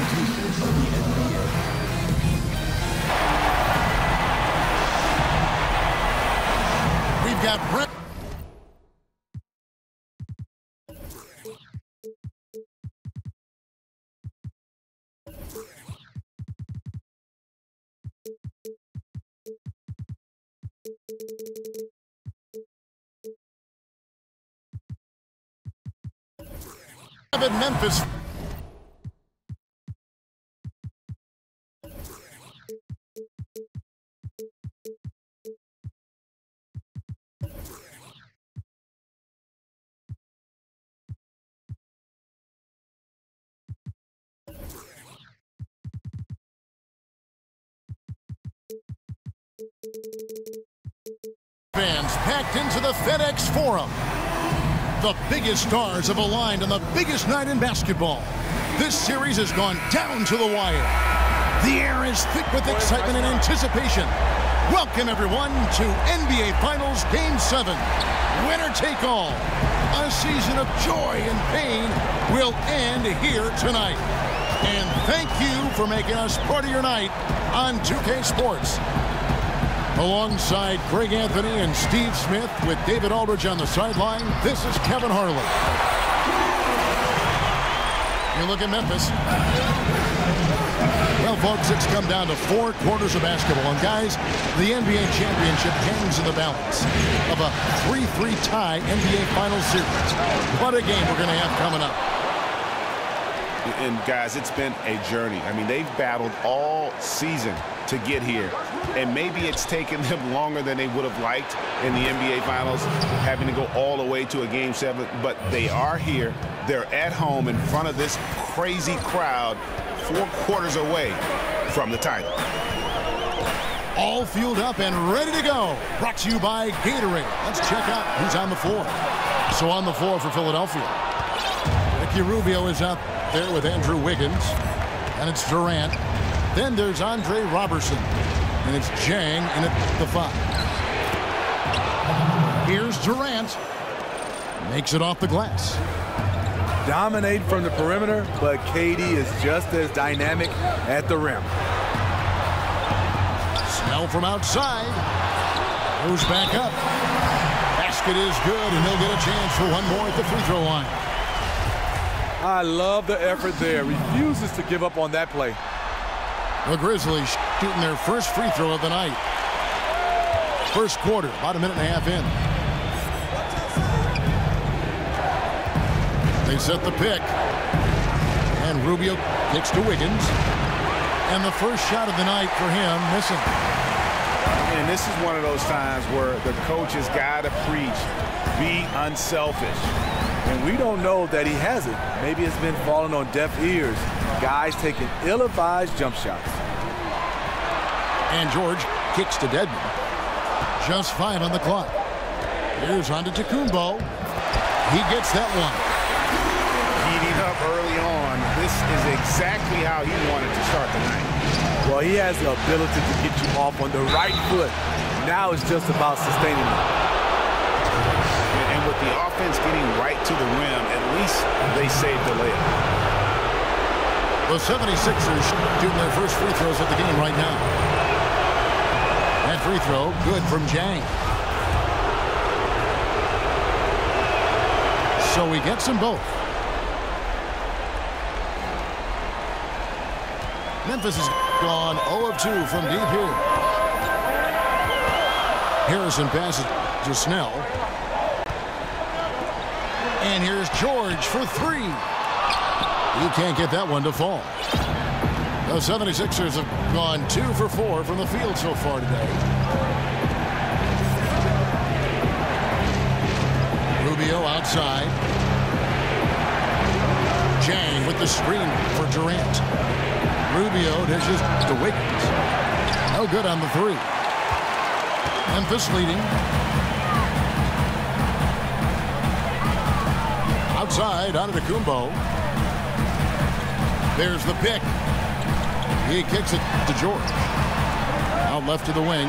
exclusive of the NBA. We've got Brett. Memphis. Fans packed into the FedEx Forum. The biggest stars have aligned on the biggest night in basketball. This series has gone down to the wire. The air is thick with excitement and anticipation. Welcome, everyone, to NBA Finals Game 7. Winner take all. A season of joy and pain will end here tonight. And thank you for making us part of your night on 2K Sports. Alongside Greg Anthony and Steve Smith with David Aldridge on the sideline, this is Kevin Harley. You look at Memphis. Well, folks, it's come down to 4 quarters of basketball. And, guys, the NBA championship hangs in the balance of a 3-3 tie NBA Finals series. What a game we're going to have coming up. And, guys, it's been a journey. I mean, they've battled all season to get here. And maybe it's taken them longer than they would have liked in the NBA Finals, having to go all the way to a Game 7. But they are here. They're at home in front of this crazy crowd, 4 quarters away from the title. All fueled up and ready to go. Brought to you by Gatorade. Let's check out who's on the floor. So on the floor for Philadelphia, Ricky Rubio is out there with Andrew Wiggins, and it's Durant. Then there's Andre Robertson, and it's Jang in at the 5. Here's Durant. Makes it off the glass. Dominate from the perimeter, but KD is just as dynamic at the rim. Snell from outside. Goes back up. Basket is good, and he'll get a chance for one more at the free throw line. I love the effort there. Refuses to give up on that play. The Grizzlies shooting their first free throw of the night. First quarter, about a minute and a half in. They set the pick. And Rubio kicks to Wiggins. And the first shot of the night for him, missing. And this is one of those times where the coach has got to preach, be unselfish. And we don't know that he hasn't. Maybe it's been falling on deaf ears. Guys taking ill-advised jump shots. And George kicks to Dedmon. Just 5 on the clock. Here's Antetokounmpo. He gets that one. Heating up early on. This is exactly how he wanted to start the night. Well, he has the ability to get you off on the right foot. Now it's just about sustaining it. And with the offense getting right to the rim, at least they saved the layup. The 76ers shooting their first free throws of the game right now. That free throw, good from Jang. So he gets them both. Memphis has gone 0 of 2 from deep here. Harrison passes to Snell. And here's George for 3. He can't get that one to fall. The 76ers have gone 2 for 4 from the field so far today. Rubio outside. Jang with the screen for Durant. Rubio dishes to Wiggins. No good on the 3. Memphis leading. Outside, Antetokounmpo. There's the pick. He kicks it to George. Out left to the wing.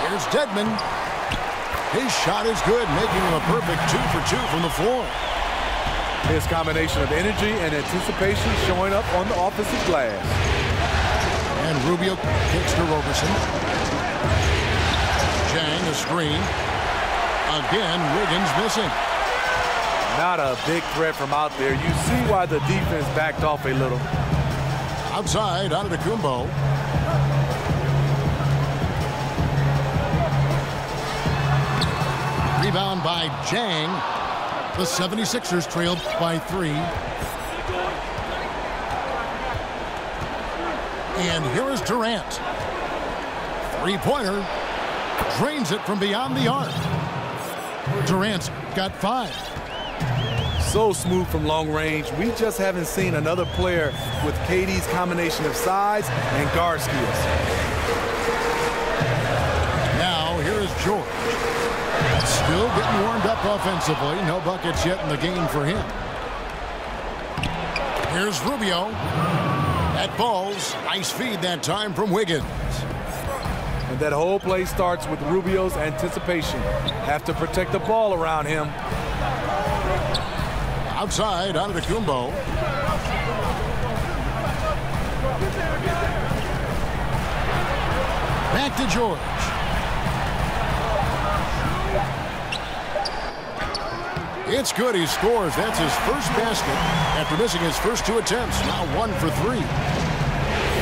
Here's Dedmon. His shot is good, making him a perfect 2 for 2 from the floor. His combination of energy and anticipation showing up on the offensive glass. And Rubio kicks to Roberson. Chang, a screen. Again, Wiggins missing. Not a big threat from out there. You see why the defense backed off a little. Outside, Antetokounmpo. Rebound by Chang. The 76ers trailed by 3. And here is Durant. Three-pointer. Drains it from beyond the arc. Durant's got 5. So smooth from long range. We just haven't seen another player with KD's combination of size and guard skills. Now, here is George. Still getting warmed up offensively. No buckets yet in the game for him. Here's Rubio. That ball's nice feed that time from Wiggins. And that whole play starts with Rubio's anticipation. Have to protect the ball around him. Outside, Antetokounmpo. Back to George. It's good. He scores. That's his first basket after missing his first 2 attempts. Now 1 for 3.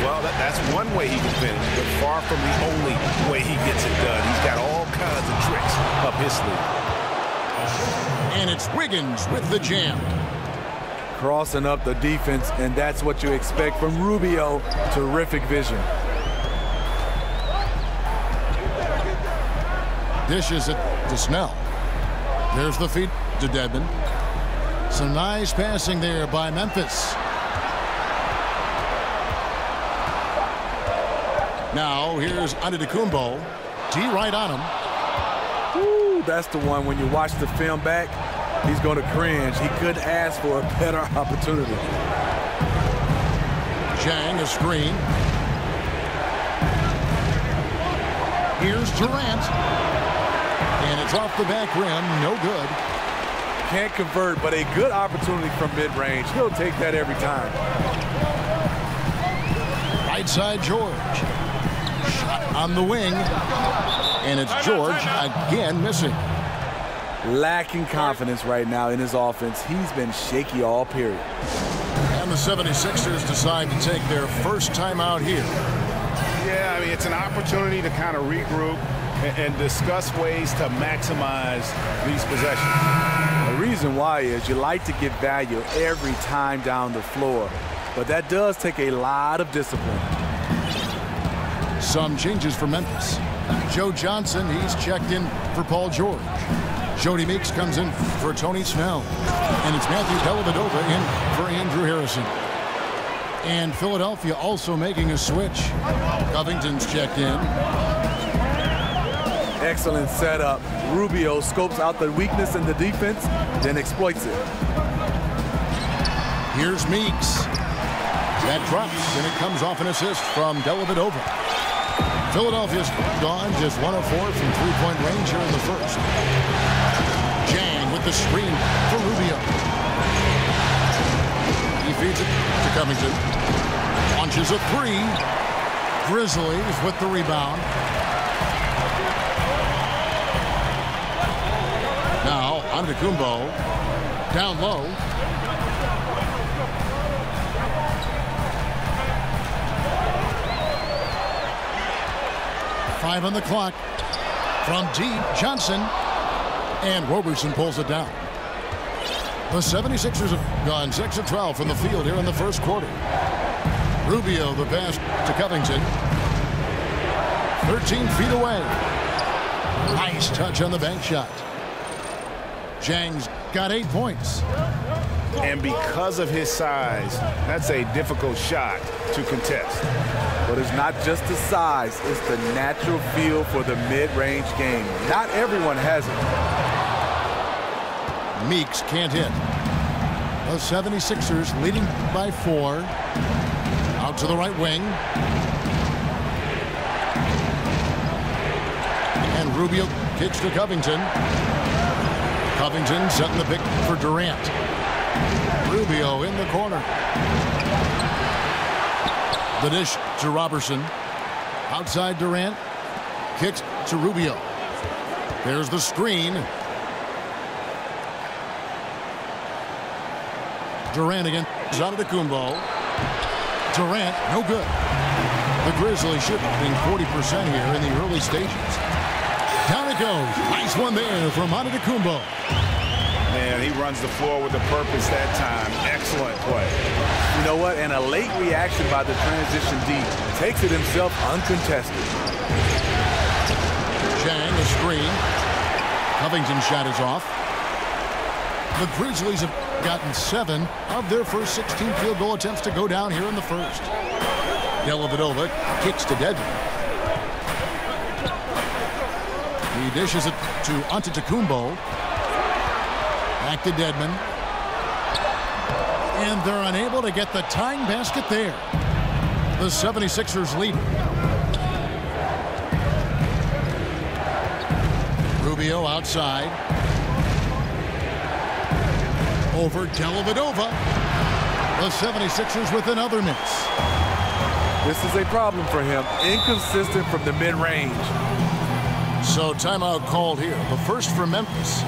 Well, that's one way he can finish, but far from the only way he gets it done. He's got all kinds of tricks up his sleeve. And it's Wiggins with the jam. Crossing up the defense, and that's what you expect from Rubio. Terrific vision. Dishes it to Snell. There's the feed to Dedmon. Some nice passing there by Memphis. Now here's Antetokounmpo. D right on him. Ooh, that's the one when you watch the film back, he's going to cringe. He couldn't ask for a better opportunity. Chang, a screen. Here's Durant. And it's off the back rim. No good. Can't convert, but a good opportunity from mid-range. He'll take that every time. Right side, George. Shot on the wing. And it's George again missing. Lacking confidence right now in his offense. He's been shaky all period. And the 76ers decide to take their first time out here. Yeah, I mean, it's an opportunity to kind of regroup and discuss ways to maximize these possessions. The reason why is you like to get value every time down the floor, but that does take a lot of discipline. Some changes for Memphis. Joe Johnson, he's checked in for Paul George. Jody Meeks comes in for Tony Snell. And it's Matthew Dellavedova in for Andrew Harrison. And Philadelphia also making a switch. Covington's checked in. Excellent setup. Rubio scopes out the weakness in the defense, then exploits it. Here's Meeks. That drops, and it comes off an assist from Dellavedova. Philadelphia's gone just 1 of 4 from three-point range here in the first. Chang with the screen for Rubio. He feeds it to Covington. Launches a 3. Grizzlies with the rebound. Now, Antetokounmpo down low. Five on the clock. From deep, Johnson. And Roberson pulls it down. The 76ers have gone 6 of 12 from the field here in the first quarter. Rubio, the pass to Covington. 13 feet away. Nice touch on the bank shot. Chang's got 8 points. And because of his size, that's a difficult shot to contest. But it's not just the size, it's the natural feel for the mid-range game. Not everyone has it. Meeks can't hit. The 76ers leading by 4. Out to the right wing. And Rubio kicks to Covington. Covington setting the pick for Durant. Rubio in the corner. The dish to Robertson. Outside Durant. Kicks to Rubio. There's the screen. Durant again. Antetokounmpo. Durant, no good. The Grizzlies shooting 40% here in the early stages. Down it goes. Nice one there from Antetokounmpo. Man, he runs the floor with a purpose that time. Excellent play. You know what? And a late reaction by the transition D takes it himself uncontested. Chang, a screen. Covington's shot is off. The Grizzlies have gotten 7 of their first 16 field goal attempts to go down here in the first. Dellavedova kicks to Dedmon. He dishes it to Antetokounmpo. Back to Dedmon. And they're unable to get the tying basket there. The 76ers lead. Rubio outside. Over Dellavedova. The 76ers with another miss. This is a problem for him. Inconsistent from the mid-range. So timeout called here. The first for Memphis.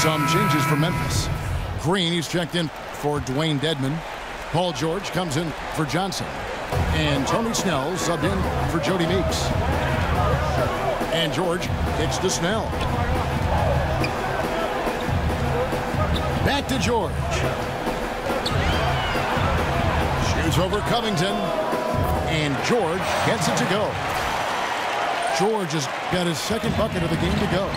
Some changes for Memphis. Green, he's checked in for Dwayne Dedmon. Paul George comes in for Johnson. And Tony Snell subbed in for Jody Meeks. And George kicks to Snell. Back to George. Shoots over Covington. And George gets it to go. George has got his second bucket of the game to go.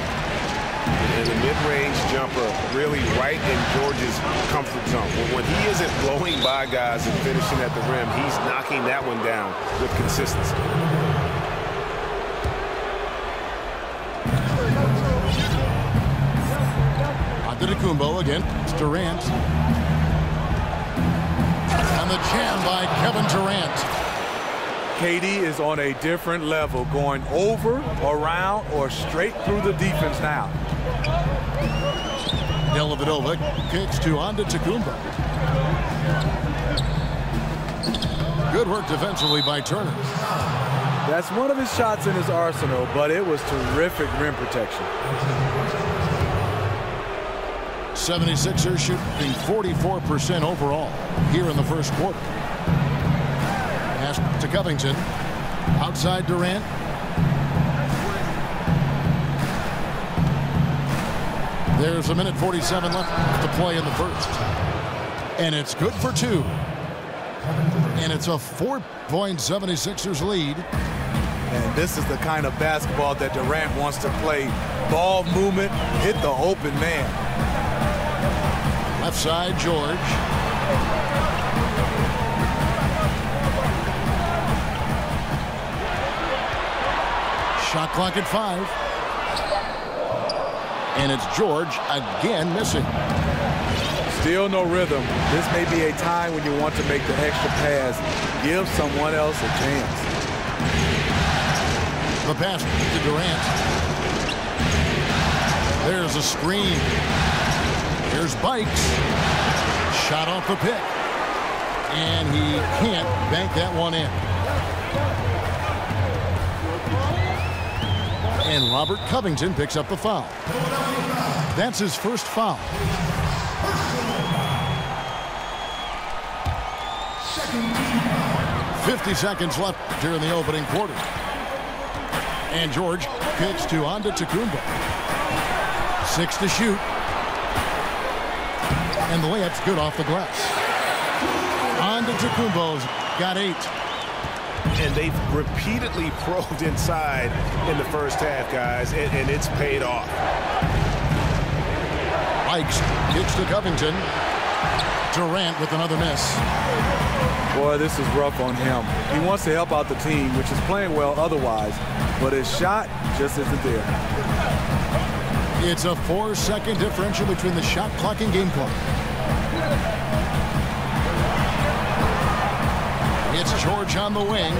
And the mid-range jumper really right in George's comfort zone. But when he isn't blowing by guys and finishing at the rim, he's knocking that one down with consistency. Antetokounmpo again. It's Durant. And the jam by Kevin Durant. KD is on a different level, going over, around, or straight through the defense now. Dellavedova kicks to Antetokounmpo. Good work defensively by Turner. That's one of his shots in his arsenal, but it was terrific rim protection. 76ers shooting 44% overall here in the first quarter. Pass to Covington. Outside Durant. There's 1:47 left to play in the first. And it's good for 2. And it's a 4-point 76ers lead. And this is the kind of basketball that Durant wants to play. Ball movement, hit the open man. Left side, George. Shot clock at 5. And it's George again missing. Still no rhythm. This may be a time when you want to make the extra pass. Give someone else a chance. The pass to Durant. There's a screen. Here's Bikes. Shot off the pick. And he can't bank that one in. And Robert Covington picks up the foul. That's his first foul. .50 seconds left here in the opening quarter. And George kicks to Antetokounmpo. 6 to shoot. And the layup's good off the glass. Antetokounmpo's got 8. And they've repeatedly probed inside in the first half, guys, and it's paid off. Bikes kicks to Covington. Durant with another miss. Boy, this is rough on him. He wants to help out the team, which is playing well otherwise, but his shot just isn't there. It's a 4-second differential between the shot clock and game clock. It's George on the wing,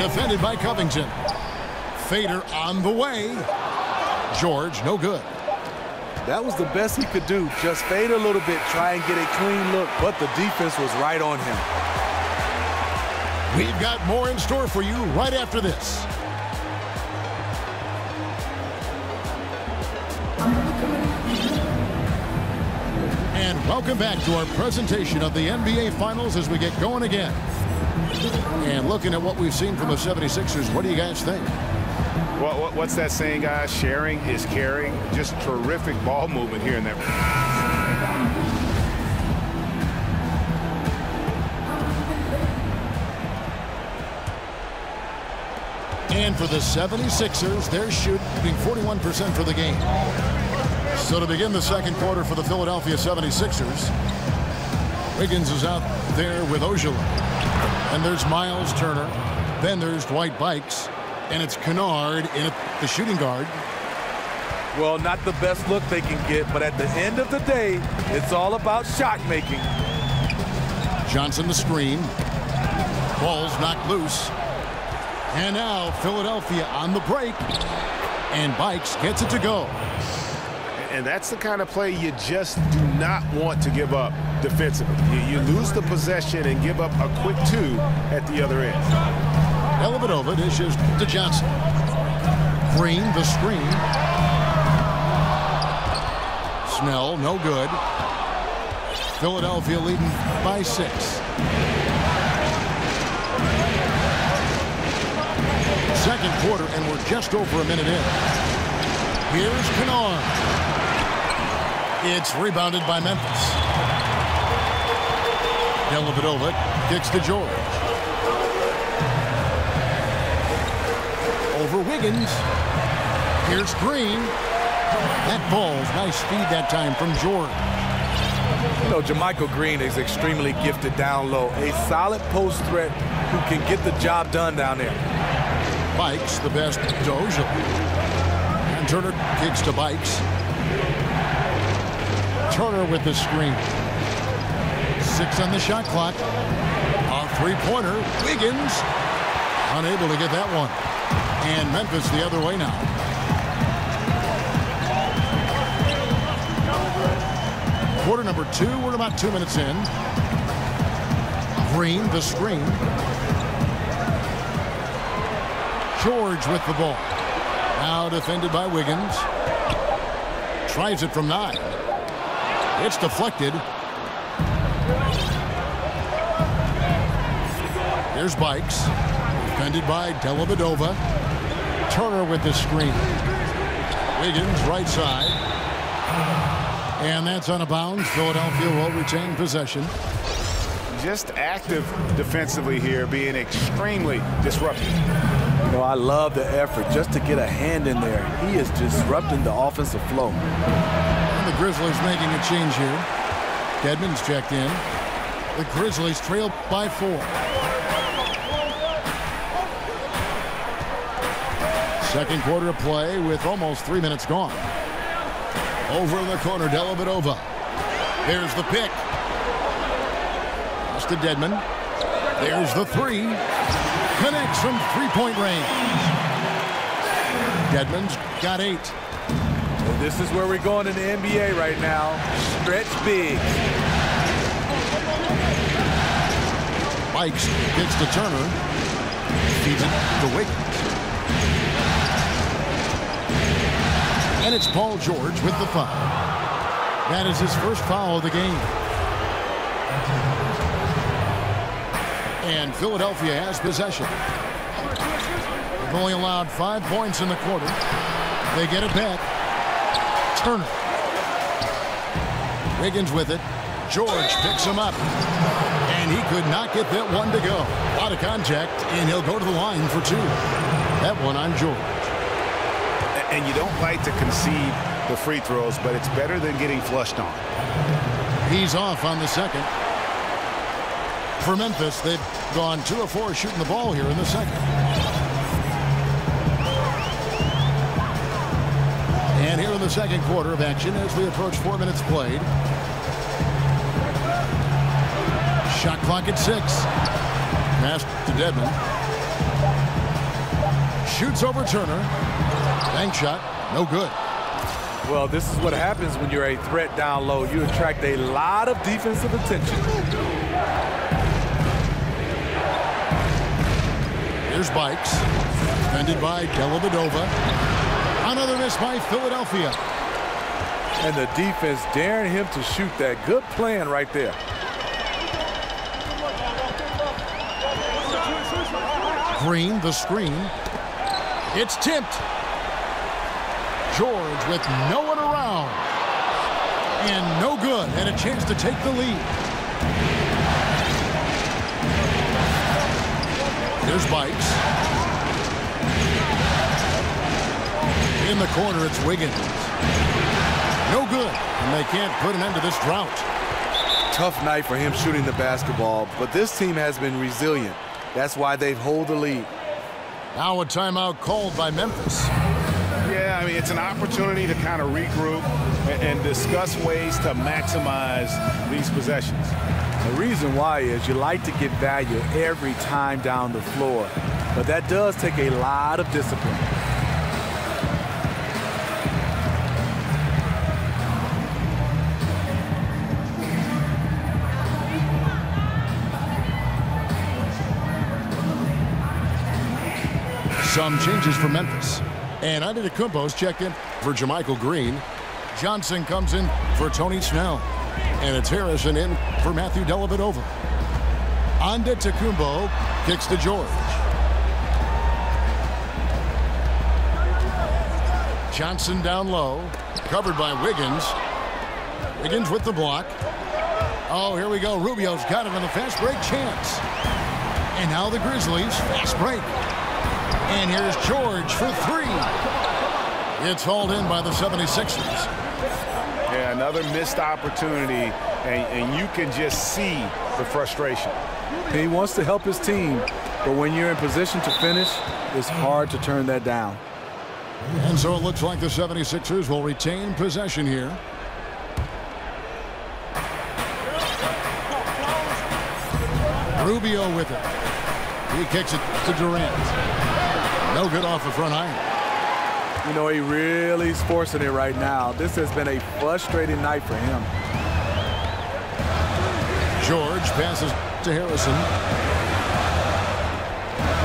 defended by Covington. Fader on the way. George, no good. That was the best he could do. Just fade a little bit, try and get a clean look, but the defense was right on him. We've got more in store for you right after this. And welcome back to our presentation of the NBA Finals as we get going again. And looking at what we've seen from the 76ers, what do you guys think? Well, what's that saying, guys? Sharing is caring. Just terrific ball movement here in that. And for the 76ers, they're shooting 41% for the game. So to begin the second quarter for the Philadelphia 76ers, Wiggins is out there with Ojala. And there's Miles Turner. Then there's Dwight Bikes. And it's Kennard in at the shooting guard. Well, not the best look they can get, but at the end of the day, it's all about shot making. Johnson the screen. Ball's knocked loose. And now Philadelphia on the break. And Bikes gets it to go. And that's the kind of play you just do not want to give up defensively. You lose the possession and give up a quick two at the other end. Dellavedova dishes to Johnson. Green, the screen. Snell, no good. Philadelphia leading by 6. Second quarter, and we're just over a minute in. Here's Kennard. It's rebounded by Memphis. Dellavedova kicks to George. Over Wiggins. Here's Green. That ball's nice speed that time from George. You know, JaMychal Green is extremely gifted down low. A solid post threat who can get the job done down there. Bikes, the best to Ojala. And Turner kicks to Bikes. Turner with the screen. 6 on the shot clock. A three-pointer. Wiggins unable to get that one. And Memphis the other way now. Quarter number 2. We're about 2 minutes in. Green, the screen. George with the ball. Now defended by Wiggins. Tries it from 9. It's deflected. There's Bikes. Defended by Dellavedova. Turner with the screen. Wiggins right side. And that's out of bounds. Philadelphia will retain possession. Just active defensively here, being extremely disruptive. You know, I love the effort just to get a hand in there. He is disrupting the offensive flow. And the Grizzlies making a change here. Dedmon's checked in. The Grizzlies trail by 4. Second quarter of play with almost 3 minutes gone. Over in the corner, Dellavedova. There's the pick. Pass to Dedmon. There's the 3. Connects from three-point range. Dedmon's got 8. Well, this is where we're going in the NBA right now. Stretch big. Bikes gets to Turner. Feeds it to Wiggins. And it's Paul George with the foul. That is his first foul of the game. And Philadelphia has possession. They've only allowed 5 points in the quarter. They get it back. Turner. Wiggins with it. George picks him up. And he could not get that one to go. Out of contact, and he'll go to the line for 2. That one on George. And you don't like to concede the free throws, but it's better than getting flushed on. He's off on the second. For Memphis, they've gone 2 of 4 shooting the ball here in the second. And here in the second quarter of action as we approach 4 minutes played. Shot clock at 6. Pass to Dedmon. Shoots over Turner. Bank shot. No good. Well, this is what happens when you're a threat down low. You attract a lot of defensive attention. Here's Bikes. Defended by Dellavedova. Another miss by Philadelphia. And the defense daring him to shoot that. Good plan right there. Green, the screen. It's tipped. George with no one around. And no good. And a chance to take the lead. Here's Bikes. In the corner, it's Wiggins. No good. And they can't put an end to this drought. Tough night for him shooting the basketball, but this team has been resilient. That's why they've held the lead. Now a timeout called by Memphis. Yeah, I mean, it's an opportunity to kind of regroup and discuss ways to maximize these possessions. The reason why is you like to get value every time down the floor, but that does take a lot of discipline. Some changes for Memphis. And Antetokounmpo's checked in for JaMychal Green. Johnson comes in for Tony Snell. And it's Harrison in for Matthew Dellavedova. Antetokounmpo kicks to George. Johnson down low. Covered by Wiggins. Wiggins with the block. Oh, here we go. Rubio's got it on the fast break chance. And now the Grizzlies fast break. And here's George for three. It's hauled in by the 76ers. Yeah, another missed opportunity, and you can just see the frustration. He wants to help his team, but when you're in position to finish, it's hard to turn that down. And so it looks like the 76ers will retain possession here. Rubio with it. He kicks it to Durant. No good off the front iron. You know, he really is forcing it right now. This has been a frustrating night for him. George passes to Harrison.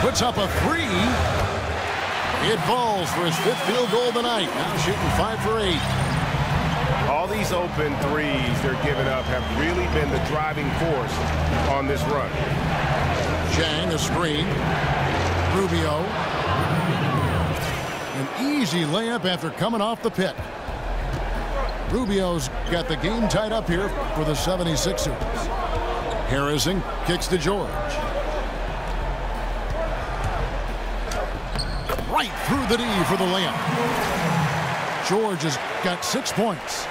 Puts up a three. It falls for his fifth field goal of the night. Now shooting 5 for 8. All these open threes they're giving up have really been the driving force on this run. Chang, a screen. Rubio. An easy layup after coming off the pick. Rubio's got the game tied up here for the 76ers. Harrison kicks to George. Right through the D for the layup. George has got 6 points.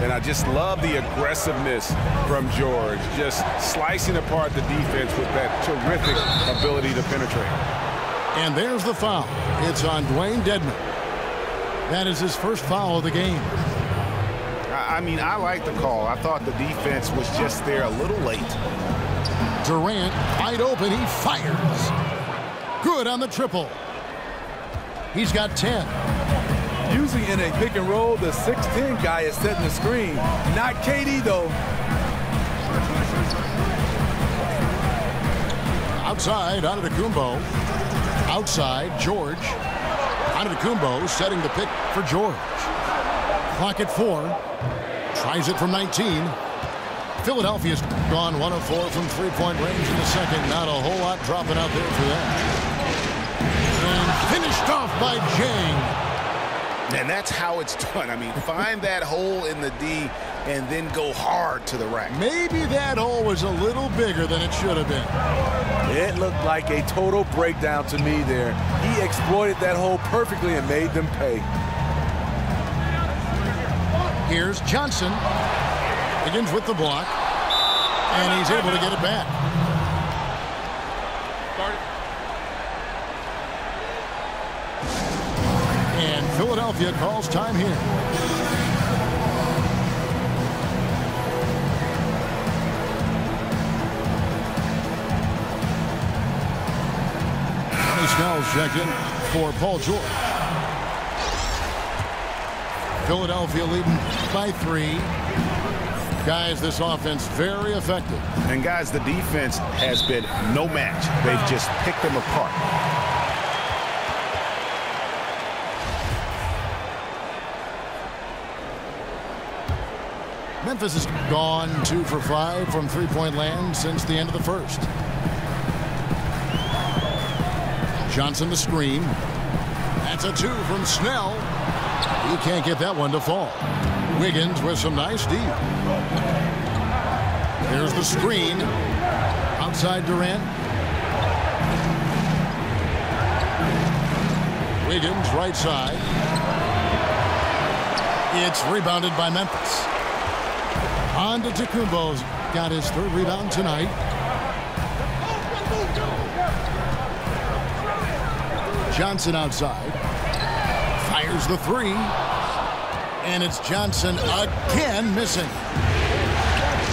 And I just love the aggressiveness from George, just slicing apart the defense with that terrific ability to penetrate. And there's the foul. It's on Dwayne Dedmon. That is his first foul of the game. I mean, I like the call. I thought the defense was just there a little late. Durant, wide open, he fires. Good on the triple. He's got 10. Usually in a pick and roll, the 6'10 guy is setting the screen. Not KD, though. Outside, Antetokounmpo. Outside, George. Antetokounmpo setting the pick for George. Clock at 4. Tries it from 19. Philadelphia's gone 1 of 4 from three-point range in the second. Not a whole lot dropping out there for them. And finished off by Jang. And that's how it's done. I mean, find that hole in the D and then go hard to the rack. Maybe that hole was a little bigger than it should have been. It looked like a total breakdown to me there. He exploited that hole perfectly and made them pay. Here's Johnson. Begins with the block. And he's able to get it back. And Philadelphia calls time here. checked in for Paul George. Philadelphia leading by 3. Guys, this offense very effective. And guys, the defense has been no match. They've just picked them apart. Memphis has gone 2 for 5 from three-point land since the end of the first. Johnson the screen. That's a 2 from Snell. He can't get that one to fall. Wiggins with some nice D. Here's the screen. Outside Durant. Wiggins right side. It's rebounded by Memphis. On to Tacumbo's got his 3rd rebound tonight. Johnson outside. Fires the 3. And it's Johnson again missing.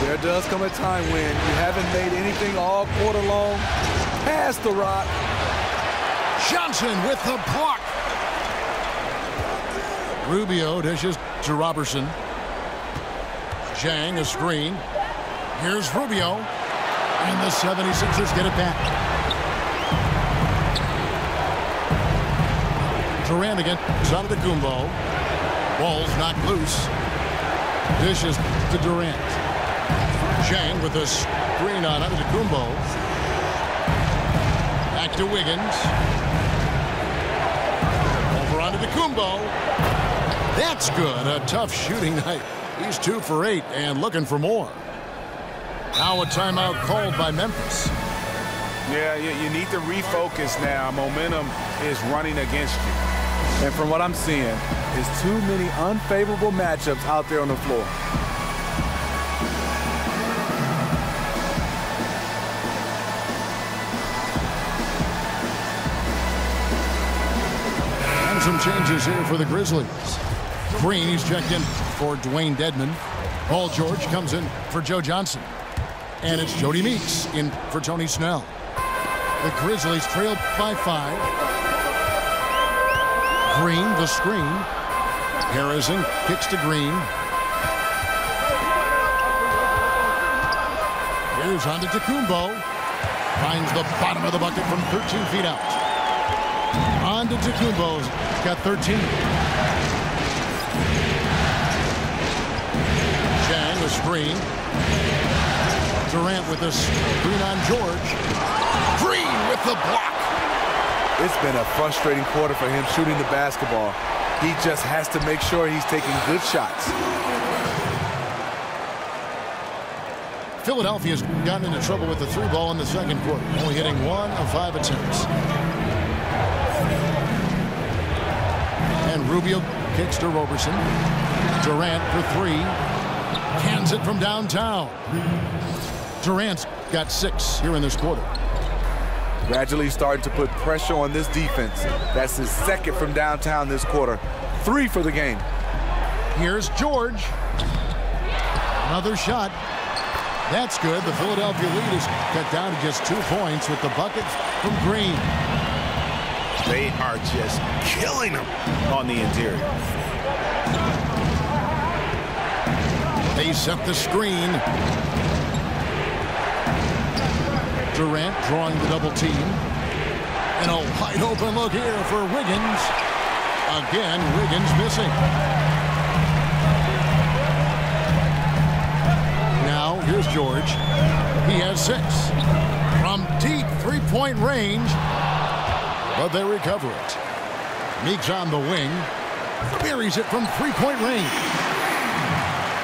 There does come a time when you haven't made anything all quarter long. Pass the rock. Johnson with the block. Rubio dishes to Robertson. Zhang a screen. Here's Rubio. And the 76ers get it back. Durant again. Antetokounmpo. Ball's knocked loose. Dishes to Durant. Zhang with a screen on Antetokounmpo. Back to Wiggins. Over onto Antetokounmpo. That's good. A tough shooting night. He's 2 for 8 and looking for more. Now a timeout called by Memphis. Yeah, you need to refocus now. Momentum is running against you. And from what I'm seeing, is too many unfavorable matchups out there on the floor. And some changes here for the Grizzlies. Green, he's checked in for Dwayne Dedmon. Paul George comes in for Joe Johnson. And it's Jody Meeks in for Tony Snell. The Grizzlies trail by 5. Green, the screen. Harrison kicks to Green. Here's Antetokounmpo. Finds the bottom of the bucket from 13 feet out. Antetokounmpo's got 13. Zhang, the screen. Durant with a screen on George. Green with the block. It's been a frustrating quarter for him shooting the basketball. He just has to make sure he's taking good shots. Philadelphia's gotten into trouble with the 3 ball in the second quarter, only hitting 1 of 5 attempts. And Rubio kicks to Robertson. Durant for 3. Cans it from downtown. Durant's got 6 here in this quarter. Gradually starting to put pressure on this defense. That's his 2nd from downtown this quarter. 3 for the game. Here's George. Another shot. That's good. The Philadelphia lead is cut down to just 2 points with the bucket from Green. They are just killing them on the interior. They set the screen. Durant drawing the double team. And a wide open look here for Wiggins. Again, Wiggins missing. Now, here's George. He has 6. From deep 3-point range. But they recover it. Meeks on the wing. Buries it from 3-point range.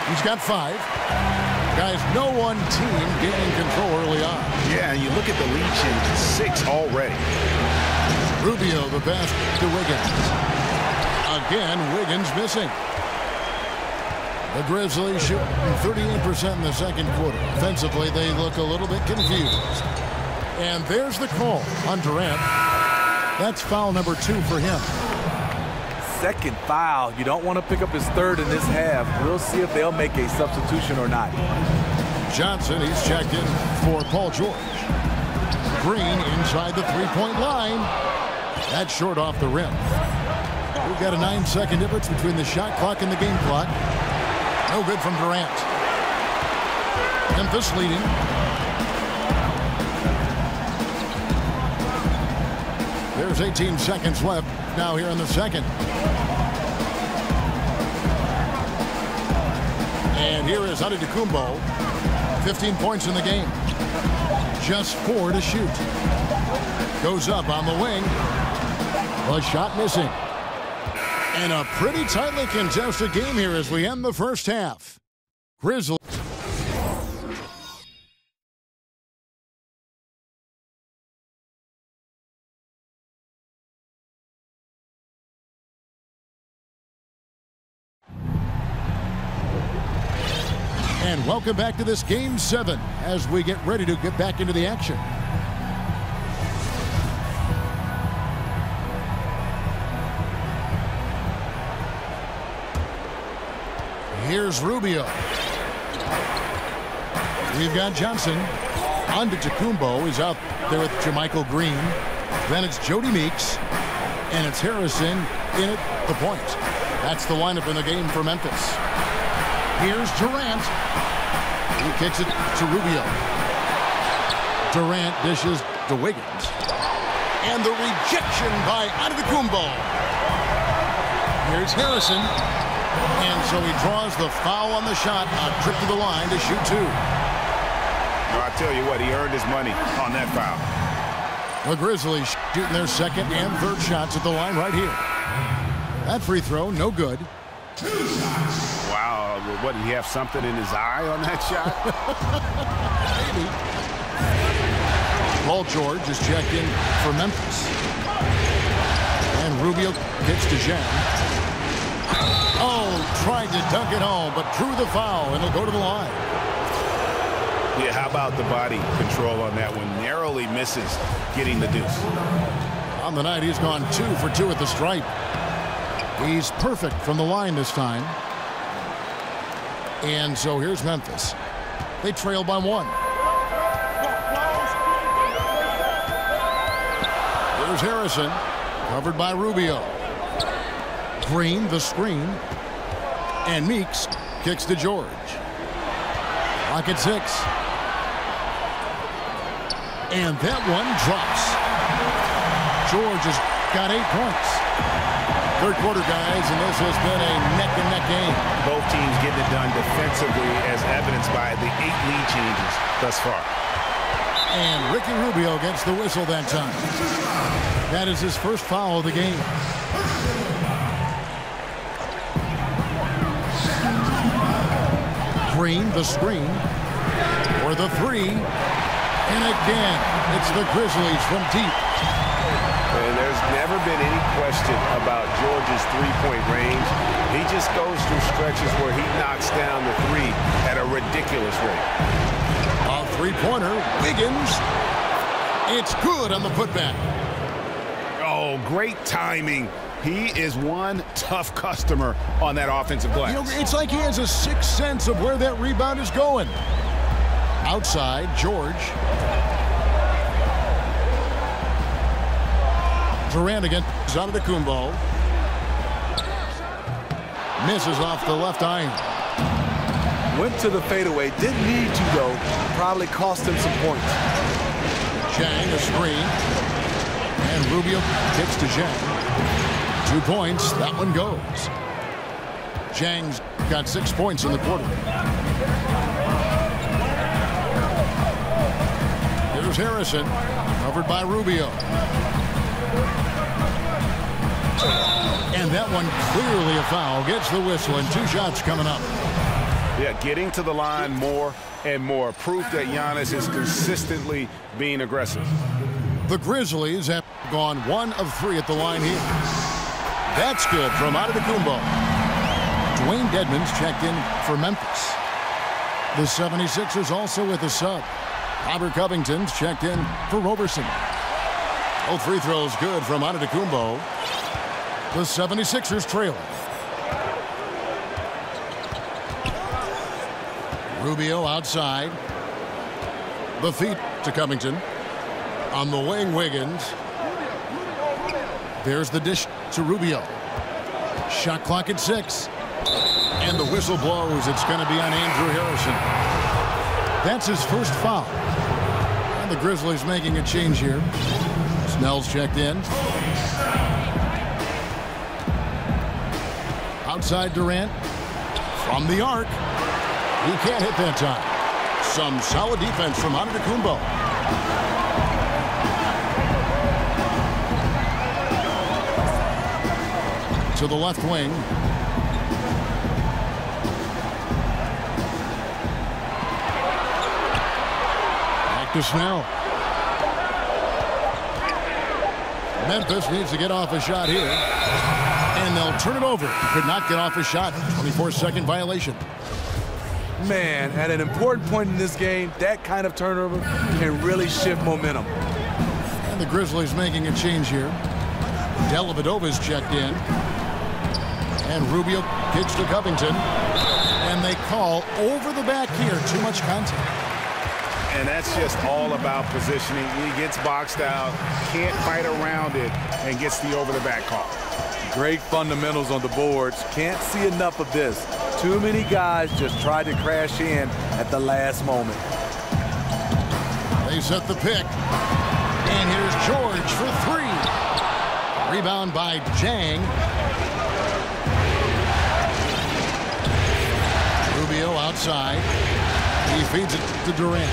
He's got 5. Guys, no one team gaining control early on. Yeah, and you look at the lead change, 6 already. Rubio the pass to Wiggins. Again, Wiggins missing. The Grizzlies shooting 38% in the second quarter. Offensively, they look a little bit confused. And there's the call on Durant. That's foul number 2 for him. 2nd foul. You don't want to pick up his 3rd in this half. We'll see if they'll make a substitution or not. Johnson, he's checked in for Paul George. Green inside the 3-point line. That's short off the rim. We've got a 9-second difference between the shot clock and the game clock. No good from Durant. Memphis leading. There's 18 seconds left now here in the second. And here is Antetokounmpo. 15 points in the game. Just 4 to shoot. Goes up on the wing. A shot missing. And a pretty tightly contested game here as we end the first half. Grizzlies. And welcome back to this Game 7 as we get ready to get back into the action. Here's Rubio. We've got Johnson. Antetokounmpo is out there with JaMychal Green. Then it's Jody Meeks. And it's Harrison in at the point. That's the lineup in the game for Memphis. Here's Durant. He kicks it to Rubio. Durant dishes to Wiggins. And the rejection by Antetokounmpo. Here's Harrison. And so he draws the foul on the shot. A trip to the line to shoot 2. No, I tell you what, he earned his money on that foul. The Grizzlies shooting their second and third shots at the line right here. That free throw, no good. Wow, what, did he have something in his eye on that shot? Maybe. Paul George is checked in for Memphis. And Rubio gets to Zhang. Oh, tried to dunk it home, but drew the foul, and he'll go to the line. Yeah, how about the body control on that one? Narrowly misses getting the deuce. On the night, he's gone 2 for 2 at the stripe. He's perfect from the line this time. And so here's Memphis. They trail by 1. Here's Harrison, covered by Rubio. Green, the screen. And Meeks kicks to George. Clock at 6. And that one drops. George has got 8 points. Third quarter, guys, and this has been a neck-and-neck game. Both teams getting it done defensively, as evidenced by the 8 lead changes thus far. And Ricky Rubio gets the whistle that time. That is his first foul of the game. Green, the screen, for the 3. And again, it's the Grizzlies from deep. And there's never been any question about George's three-point range. He just goes through stretches where he knocks down the 3 at a ridiculous rate. A three-pointer, Wiggins. It's good on the putback. Oh, great timing. He is one tough customer on that offensive glass. You know, it's like he has a sixth sense of where that rebound is going. Outside, George. Durant against Antetokounmpo. Misses off the left iron. Went to the fadeaway. Didn't need to, though. Probably cost him some points. Zhang, a screen. And Rubio kicks to Zhang. 2 points. That one goes. Zhang's got 6 points in the quarter. Here's Harrison, covered by Rubio. And that one clearly a foul. Gets the whistle, and 2 shots coming up. Yeah, getting to the line more and more. Proof that Giannis is consistently being aggressive. The Grizzlies have gone 1 of 3 at the line here. That's good from Antetokounmpo. Dwayne Dedmon's checked in for Memphis. The 76ers also with a sub. Robert Covington's checked in for Roberson. Both free throws good from Antetokounmpo. The 76ers trailing. Rubio outside. The feet to Covington. On the wing, Wiggins. There's the dish to Rubio. Shot clock at 6. And the whistle blows. It's going to be on Andrew Harrison. That's his first foul. And the Grizzlies making a change here. Snell's checked in. Outside Durant. From the arc. He can't hit that time. Some solid defense from Antetokounmpo. To the left wing. Back to Snell. Memphis needs to get off a shot here. And they'll turn it over. Could not get off a shot. 24-second violation. Man, at an important point in this game, that kind of turnover can really shift momentum. And the Grizzlies making a change here. Dellavedova's checked in. And Rubio kicks to Covington. And they call over the back here. Too much contact. And that's just all about positioning. He gets boxed out, can't fight around it, and gets the over-the-back call. Great fundamentals on the boards. Can't see enough of this. Too many guys just tried to crash in at the last moment. They set the pick. And here's George for 3. Rebound by Jang. Rubio outside. He feeds it to Durant.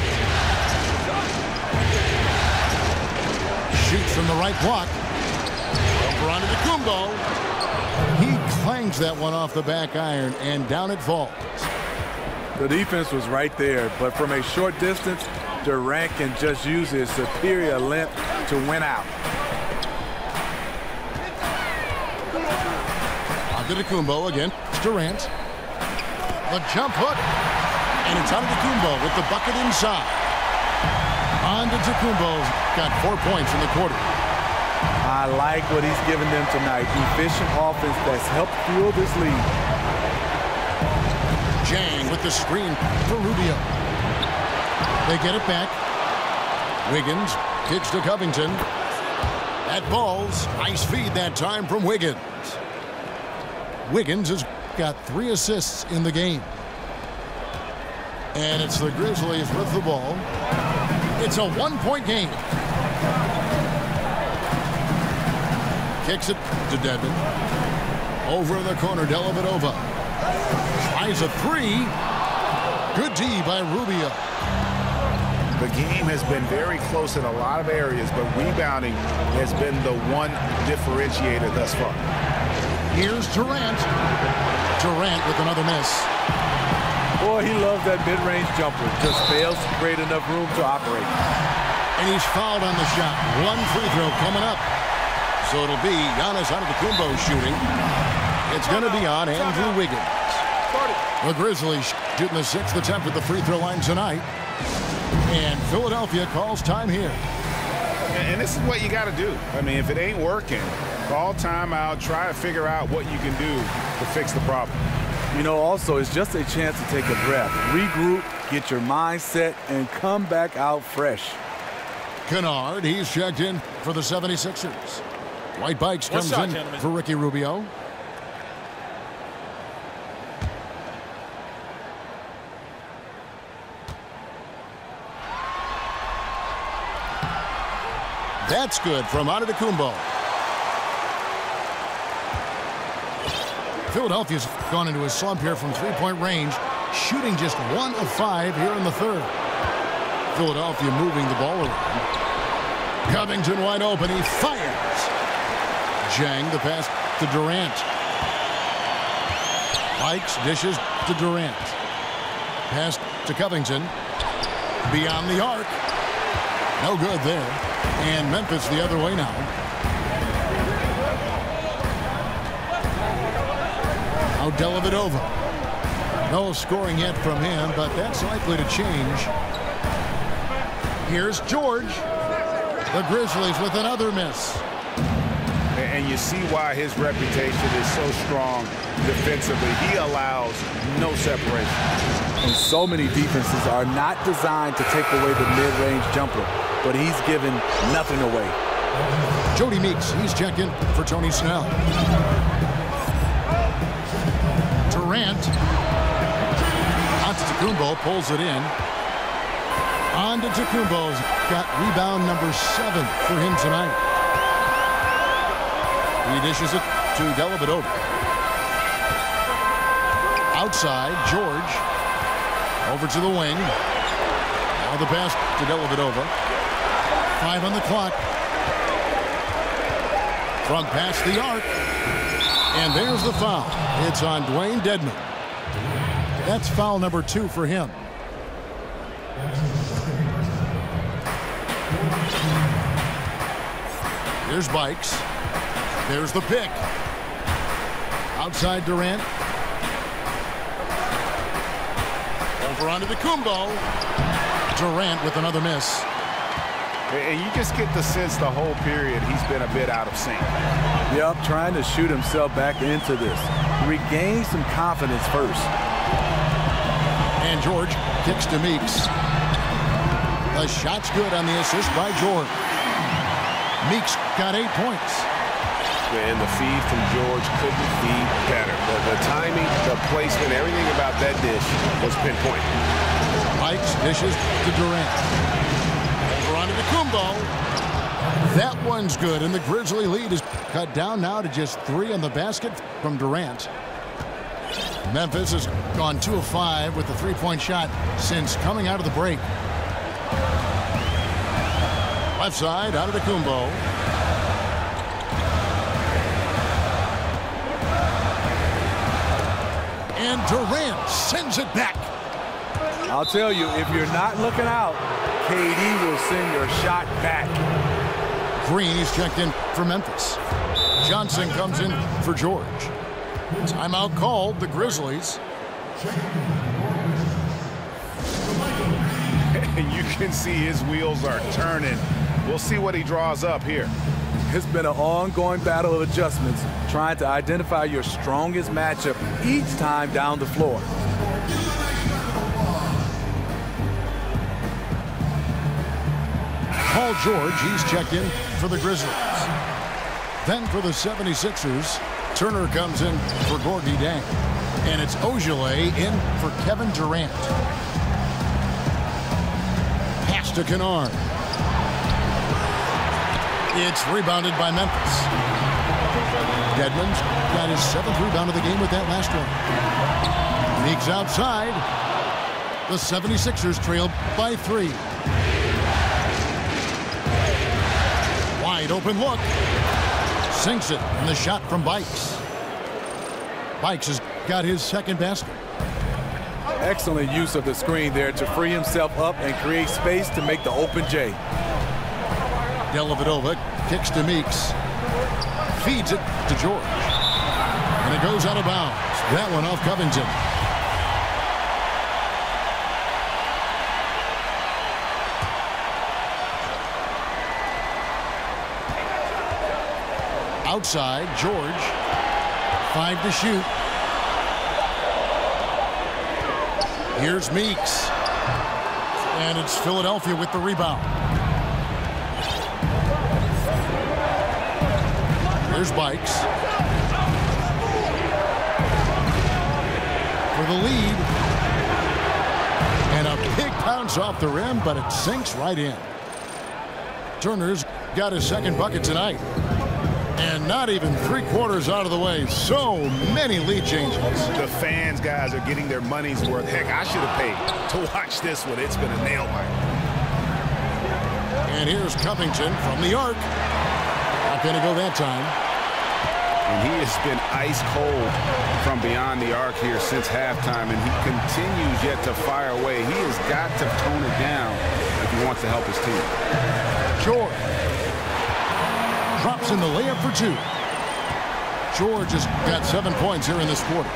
Shoots from the right block. Over onto Antetokounmpo. He clangs that one off the back iron, and down it falls. The defense was right there, but from a short distance, Durant can just use his superior length to win out. Antetokounmpo again. Durant. The jump hook. And it's Antetokounmpo with the bucket inside. Antetokounmpo's got 4 points in the quarter. I like what he's given them tonight. Efficient offense that's helped fuel this lead. Jang with the screen for Rubio. They get it back. Wiggins kicks to Covington. That ball's nice feed that time from Wiggins. Wiggins has got 3 assists in the game. And it's the Grizzlies with the ball. It's a 1-point game. Kicks it to Dedmon. Over in the corner, Dellavedova. Tries a 3. Good D by Rubio. The game has been very close in a lot of areas, but rebounding has been the one differentiator thus far. Here's Durant. Durant with another miss. Boy, he loves that mid-range jumper. Just fails to create enough room to operate. And he's fouled on the shot. 1 free throw coming up. So it'll be Giannis Antetokounmpo shooting. It's going to be on Andrew Wiggins. The Grizzlies shooting the 6th attempt at the free throw line tonight. And Philadelphia calls time here. And this is what you got to do. I mean, if it ain't working, call timeout, try to figure out what you can do to fix the problem. You know, also, it's just a chance to take a breath, regroup, get your mind set, and come back out fresh. Kennard, he's checked in for the 76ers. White Bikes comes in for Ricky Rubio. That's good from Antetokounmpo. Philadelphia's gone into a slump here from 3-point range, shooting just 1 of 5 here in the 3rd. Philadelphia moving the ball around. Covington wide open. He fires. Jang the pass to Durant. Bikes dishes to Durant. Pass to Covington. Beyond the arc. No good there. And Memphis the other way now. Now Dellavedova. No scoring yet from him, but that's likely to change. Here's George. The Grizzlies with another miss. And you see why his reputation is so strong defensively. He allows no separation. And so many defenses are not designed to take away the mid-range jumper, but he's given nothing away. Jody Meeks, he's checking for Tony Snell. Durant. Antetokounmpo pulls it in. Antetokounmpo's got rebound number 7 for him tonight. He dishes it to Dellavedova. Outside, George. Over to the wing. Now the pass to Dellavedova. 5 on the clock. Front past the arc. And there's the foul. It's on Dwayne Dedmon. That's foul number 2 for him. Here's Bikes. There's the pick. Outside Durant. Over onto the Kumbo. Durant with another miss. And you just get the sense the whole period he's been a bit out of sync. Yep, trying to shoot himself back into this. Regain some confidence first. And George kicks to Meeks. The shot's good on the assist by George. Meeks got 8 points. And the feed from George couldn't be better. The timing, the placement, everything about that dish was pinpoint. Pikes dishes to Durant. Over onto the Kumbo. That one's good, and the Grizzly lead is cut down now to just 3 on the basket from Durant. Memphis has gone 2 of 5 with the 3-point shot since coming out of the break. Left side, out of the Kumbo. And Durant sends it back. I'll tell you, if you're not looking out, KD will send your shot back. Green is checked in for Memphis. Johnson comes in for George. Timeout called, the Grizzlies. You can see his wheels are turning. We'll see what he draws up here. It's been an ongoing battle of adjustments, trying to identify your strongest matchup each time down the floor. Paul George, he's checked in for the Grizzlies. Then for the 76ers, Turner comes in for Gorgui Dieng. And it's Ogilvy in for Kevin Durant. Pass to Kennard. It's rebounded by Memphis. Dedmon's got his 7th rebound of the game with that last one. Meeks outside. The 76ers trail by 3. Wide open look. Sinks it, and the shot from Bikes. Bikes has got his 2nd basket. Excellent use of the screen there to free himself up and create space to make the open J. Dellavedova kicks to Meeks. Feeds it to George. And it goes out of bounds. That one off Covington. Outside, George. 5 to shoot. Here's Meeks. And it's Philadelphia with the rebound. Here's Bikes. For the lead. And a big bounce off the rim, but it sinks right in. Turner's got his 2nd bucket tonight. And not even 3/4 out of the way. So many lead changes. The fans, guys, are getting their money's worth. Heck, I should have paid to watch this one. It's been a nail biter. And here's Covington from the arc. Not going to go that time. And he has been ice cold from beyond the arc here since halftime, and he continues yet to fire away. He has got to tone it down if he wants to help his team. George drops in the layup for 2. George has got 7 points here in this quarter.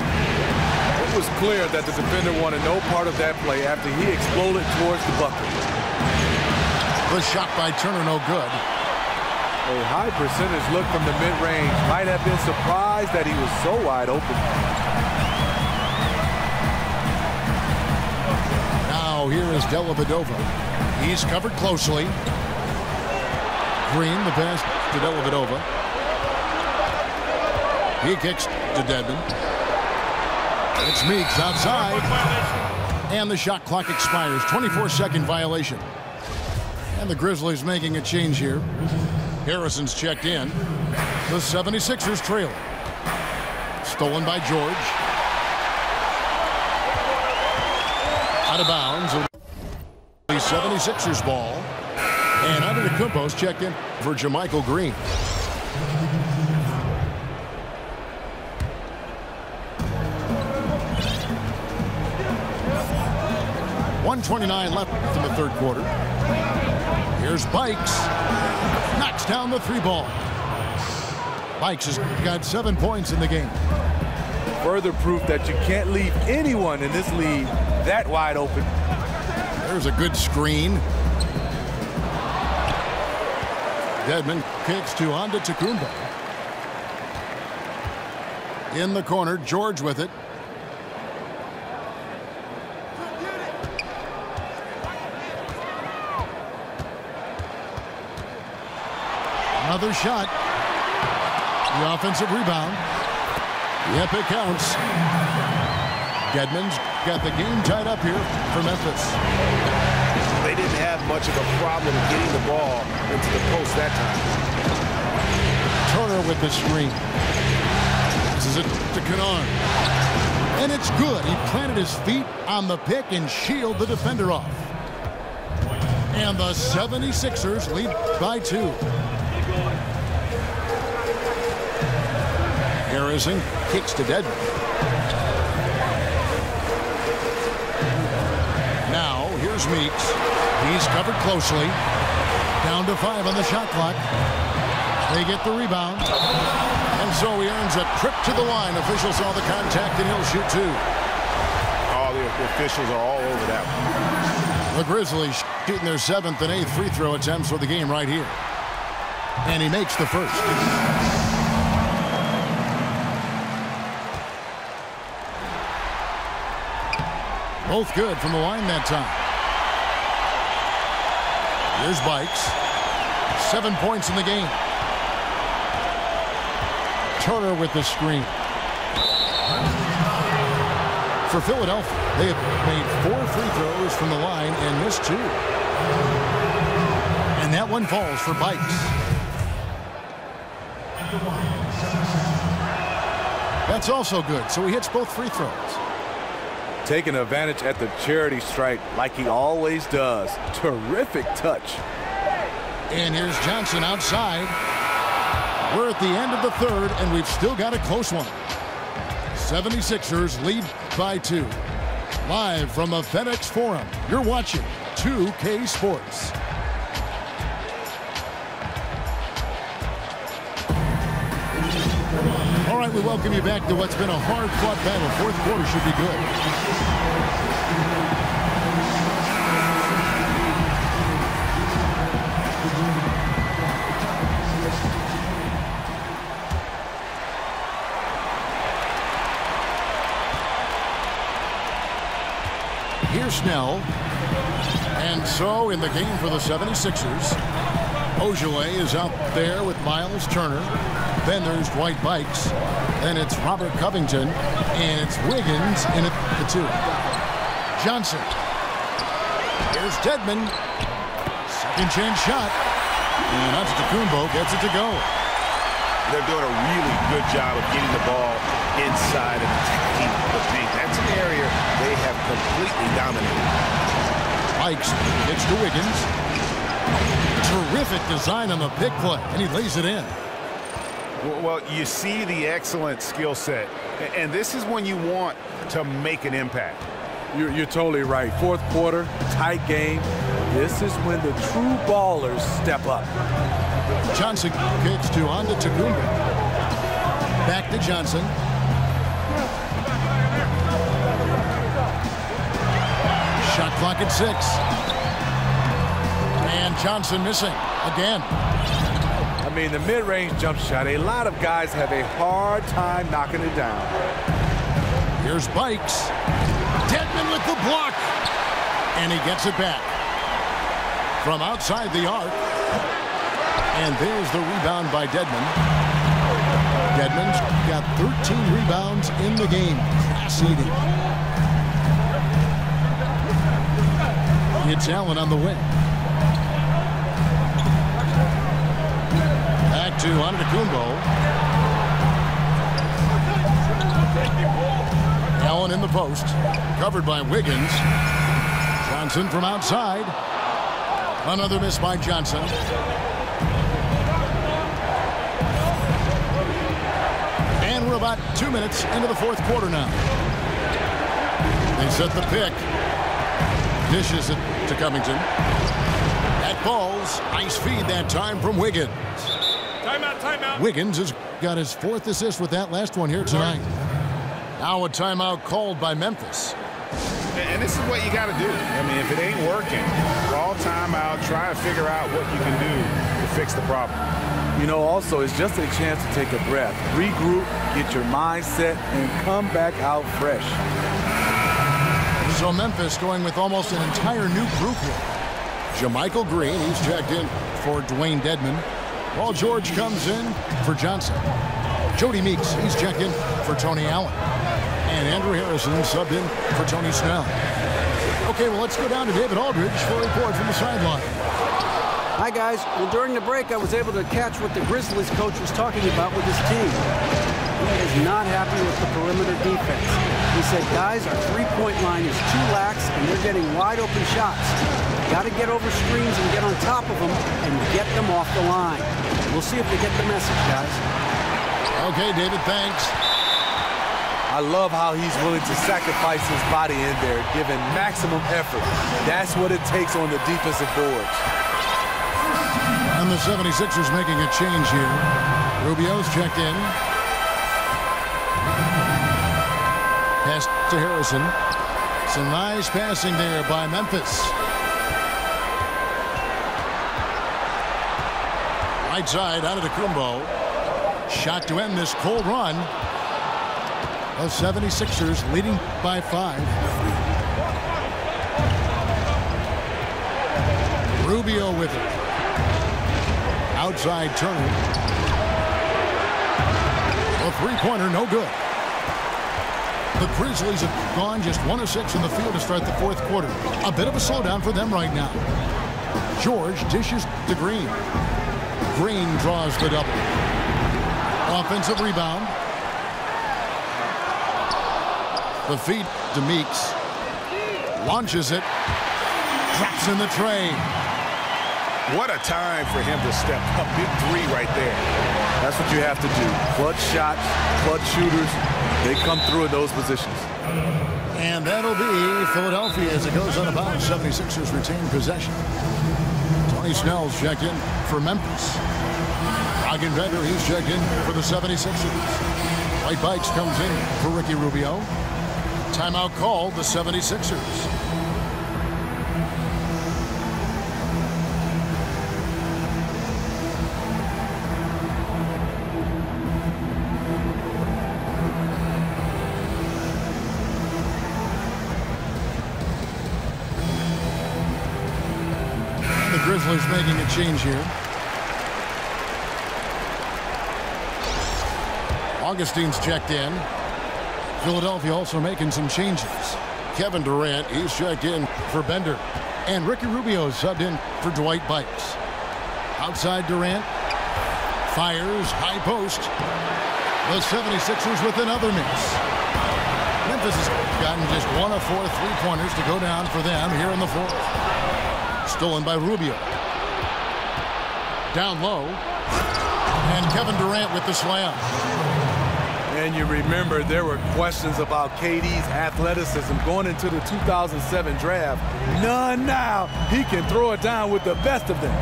It was clear that the defender wanted no part of that play after he exploded towards the bucket. The shot by Turner, no good. A high percentage look from the mid-range. Might have been surprised that he was so wide open. Now here is Dellavedova. He's covered closely. screen. The pass to Dellavedova. He kicks to Dedmon. It's Meeks outside. And the shot clock expires. 24-second violation. And the Grizzlies making a change here. Harrison's checked in. The 76ers trail. Stolen by George. Out of bounds. The 76ers ball. And Antetokounmpo's checked in for JaMychal Green. .129 left in the third quarter. Here's Bikes. Knocks down the three ball. Bikes has got 7 points in the game. Further proof that you can't leave anyone in this league that wide open. There's a good screen. Dedmon kicks to Antetokounmpo. In the corner, George with it. Another shot. The offensive rebound. Yep, it counts. Dedmon's got the game tied up here for Memphis. They didn't have much of a problem getting the ball into the post that time. Turner with the screen. This is it to Kennard. And it's good. He planted his feet on the pick and shielded the defender off. And the 76ers lead by 2. Harrison kicks to Dedmon. Now, here's Meeks. He's covered closely. Down to 5 on the shot clock. They get the rebound. And so he earns a trip to the line. Officials saw the contact, and he'll shoot 2. Oh, the officials are all over that one. The Grizzlies shooting their 7th and 8th free throw attempts for the game right here. And he makes the first. Both good from the line that time. Here's Bikes. 7 points in the game. Turner with the screen. For Philadelphia, they have made 4 free throws from the line and missed 2. And that one falls for Bikes. That's also good, so he hits both free throws. Taking advantage at the charity stripe like he always does. Terrific touch. And here's Johnson outside. We're at the end of the third, and we've still got a close one. 76ers lead by 2. Live from the FedEx Forum, you're watching 2K Sports. All right, we welcome you back to what's been a hard-fought battle. Fourth quarter should be good. Here's Snell. And so in the game for the 76ers, Ojale is out there with Miles Turner. Then there's Dwight Bikes. Then it's Robert Covington. And it's Wiggins in at the 2. Johnson. Here's Dedmon. Second chance shot. And Antetokounmpo gets it to go. They're doing a really good job of getting the ball inside and attacking the paint. That's an area they have completely dominated. Bikes gets to Wiggins. Terrific design on the pick play, and he lays it in. Well, you see the excellent skill set, and this is when you want to make an impact. You're totally right. Fourth quarter, tight game. This is when the true ballers step up. Johnson kicks to Antetokounmpo. Back to Johnson. Shot clock at 6. And Johnson missing again. I mean, the mid-range jump shot, a lot of guys have a hard time knocking it down. Here's Bikes. Dedmon with the block. And he gets it back. From outside the arc. And there's the rebound by Dedmon. Dedmon's got 13 rebounds in the game. Class-leading. It's Allen on the wing. Back to Antetokounmpo. Allen in the post. Covered by Wiggins. Johnson from outside. Another miss by Johnson. And we're about 2 minutes into the fourth quarter now. They set the pick. Dishes it to Covington. That ball's nice feed that time from Wiggins. Timeout, timeout. Wiggins has got his 4th assist with that last one here tonight. Now a timeout called by Memphis. And this is what you got to do. I mean, if it ain't working, call timeout, try to figure out what you can do to fix the problem. You know, also, it's just a chance to take a breath, regroup, get your mind set, and come back out fresh. So Memphis going with almost an entire new group here. JaMychal Green, he's checked in for Dwayne Dedmon. Paul George comes in for Johnson. Jody Meeks, he's checked in for Tony Allen. And Andrew Harrison subbed in for Tony Snell. Okay, well, let's go down to David Aldridge for a report from the sideline. Hi, guys. Well, during the break, I was able to catch what the Grizzlies coach was talking about with his team. He is not happy with the perimeter defense. He said, guys, our three-point line is too lax, and they're getting wide-open shots. Got to get over screens and get on top of them and get them off the line. We'll see if they get the message, guys. Okay, David, thanks. I love how he's willing to sacrifice his body in there, giving maximum effort. That's what it takes on the defensive boards. And the 76ers making a change here. Rubio's checked in. Pass to Harrison. Some nice passing there by Memphis. Right side, Antetokounmpo. Shot to end this cold run. The 76ers leading by 5. Rubio with it. Outside Turner. A three-pointer, no good. The Grizzlies have gone just 1 of 6 in the field to start the fourth quarter. A bit of a slowdown for them right now. George dishes to Green. Green draws the double. Offensive rebound. The feed to Meeks. Launches it. Drops in the tray. What a time for him to step up. Big three right there. That's what you have to do. Clutch shots, clutch shooters. They come through in those positions. And that'll be Philadelphia as it goes on about 76ers retain possession. Tony Snell's checked in for Memphis. Rogan Bender, he's checked in for the 76ers. White Bikes comes in for Ricky Rubio. Timeout called the 76ers. The Grizzlies making a change here. Augustine's checked in. Philadelphia also making some changes. Kevin Durant, he's checked in for Bender. And Ricky Rubio subbed in for Dwight Bikes. Outside Durant. Fires, high post. The 76ers with another miss. Memphis has gotten just 1 of 4 three-pointers to go down for them here in the fourth. Stolen by Rubio. Down low. And Kevin Durant with the slam. And you remember there were questions about KD's athleticism going into the 2007 draft. None now. He can throw it down with the best of them.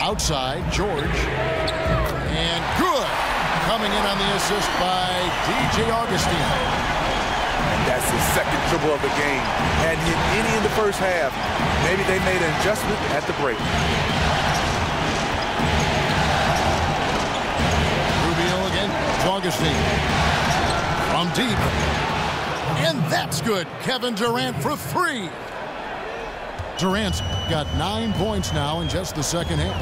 Outside, George. And good. Coming in on the assist by DJ Augustine. That's his second dribble of the game. Hadn't hit any in the first half. Maybe they made an adjustment at the break. Rubio again. Augustine. From deep. And that's good. Kevin Durant for 3. Durant's got 9 points now in just the second half.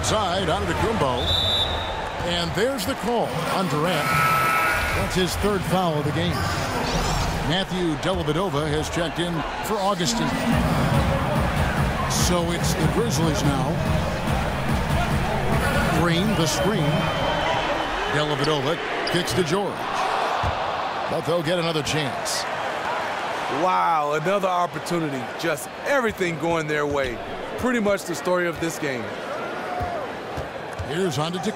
outside on Kumbo. And there's the call on Durant. That's his third foul of the game. Matthew Dellavedova has checked in for Augustin. So it's the Grizzlies now. Green, the screen. Dellavedova kicks to George. But they'll get another chance. Wow, another opportunity. Just everything going their way. Pretty much the story of this game. Here's on to And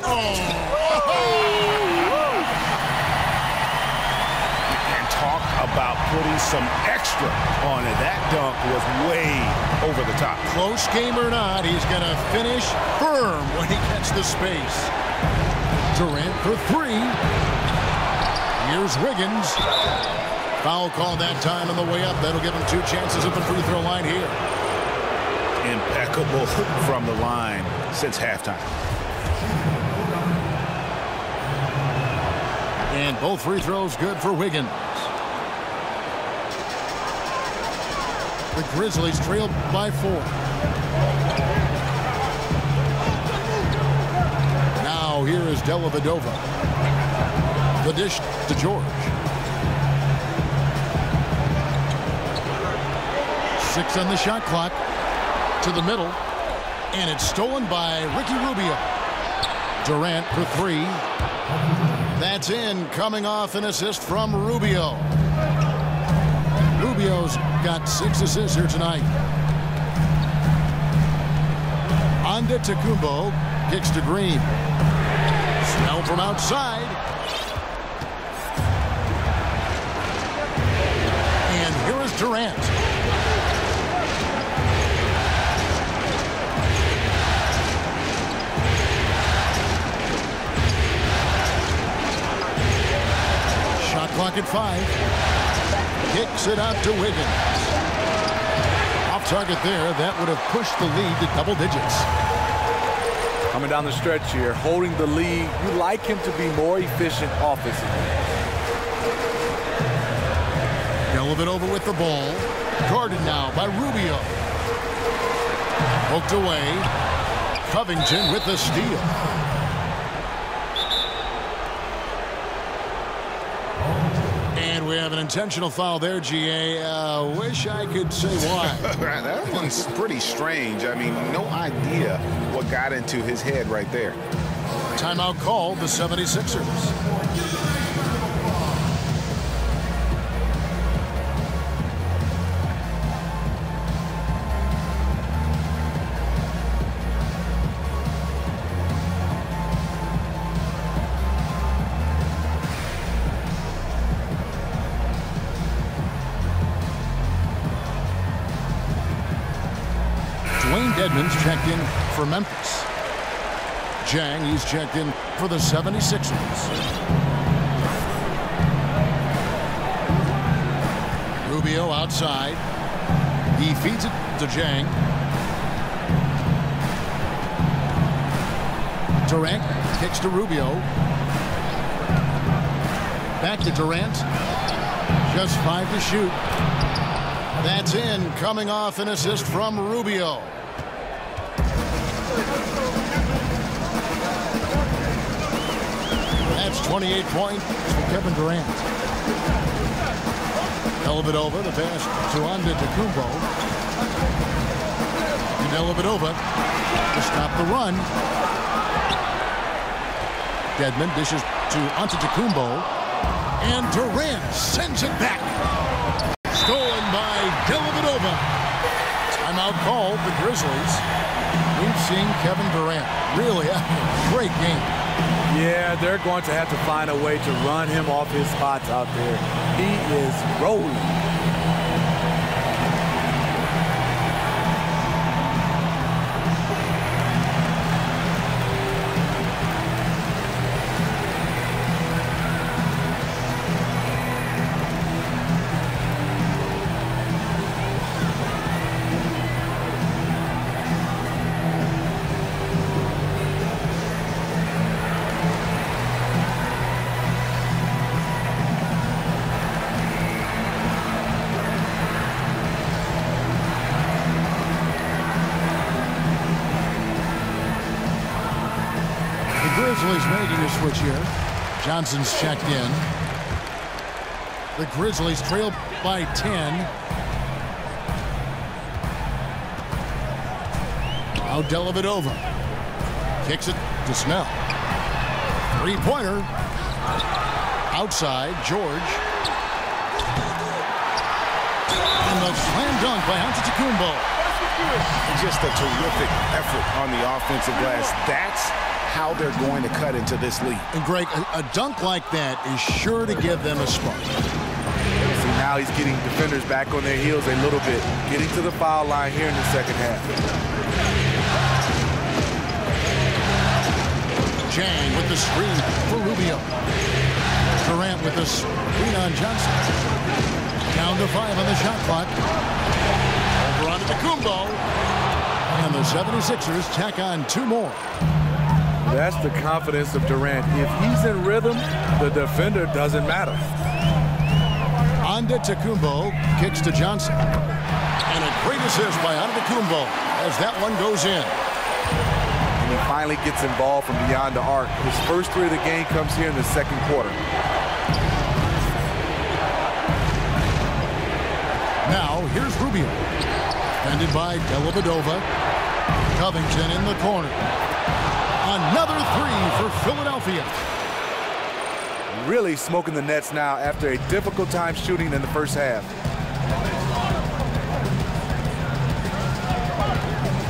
talk about putting some extra on it. That dunk was way over the top. Close game or not, he's going to finish firm when he gets the space. Durant for three. Here's Wiggins. Foul call that time on the way up. That'll give him two chances at the free throw line here. Impeccable from the line since halftime. And both free throws good for Wiggins. The Grizzlies trail by 4. Now here is Dellavedova. The dish to George. 6 on the shot clock. To the middle. And it's stolen by Ricky Rubio. Durant for 3. That's in, coming off an assist from Rubio. Rubio's got 6 assists here tonight. Antetokounmpo kicks to Green. Snell from outside. And here is Durant. Shot clock at 5. Kicks it out to Wiggins. Off target there. That would have pushed the lead to double digits. Coming down the stretch here, holding the lead. You like him to be more efficient offensively. Dellavedova with the ball. Guarded now by Rubio. Poked away. Covington with the steal. And we have an intentional foul there, GA. Wish I could say why. That one's pretty strange. I mean, no idea what got into his head right there. Timeout called the 76ers. Edmonds checked in for Memphis. Jang, he's checked in for the 76ers. Rubio outside. He feeds it to Jang. Durant kicks to Rubio. Back to Durant. Just 5 to shoot. That's in, coming off an assist from Rubio. That's 28 points for Kevin Durant. Dellavedova, the pass to Antetokounmpo. Dellavedova to stop the run. Dedmon dishes to Antetokounmpo. And Durant sends it back. Stolen by Dellavedova. Timeout called the Grizzlies. We've seen Kevin Durant really having a great game. Yeah, they're going to have to find a way to run him off his spots out there. He is rolling. Grizzlies making a switch here. Johnson's checked in. The Grizzlies trail by 10. Now Dellavedova kicks it to Snell. Three-pointer. Outside, George. And the slam dunk by Antetokounmpo. Just a terrific effort on the offensive glass. That's how they're going to cut into this lead. And Greg, a dunk like that is sure to give them a spark. See, now he's getting defenders back on their heels a little bit, getting to the foul line here in the second half. Jang with the screen for Rubio. Durant with the screen on Johnson. Down to 5 on the shot clock. Over onto Kumbo. And the 76ers tack on 2 more. That's the confidence of Durant. If he's in rhythm, the defender doesn't matter. Antetokounmpo kicks to Johnson. And a great assist by Antetokounmpo as that one goes in. And he finally gets involved from beyond the arc. His first 3 of the game comes here in the second quarter. Now, here's Rubio. Defended by Dellavedova. Covington in the corner. Another 3 for Philadelphia. Really smoking the nets now after a difficult time shooting in the first half.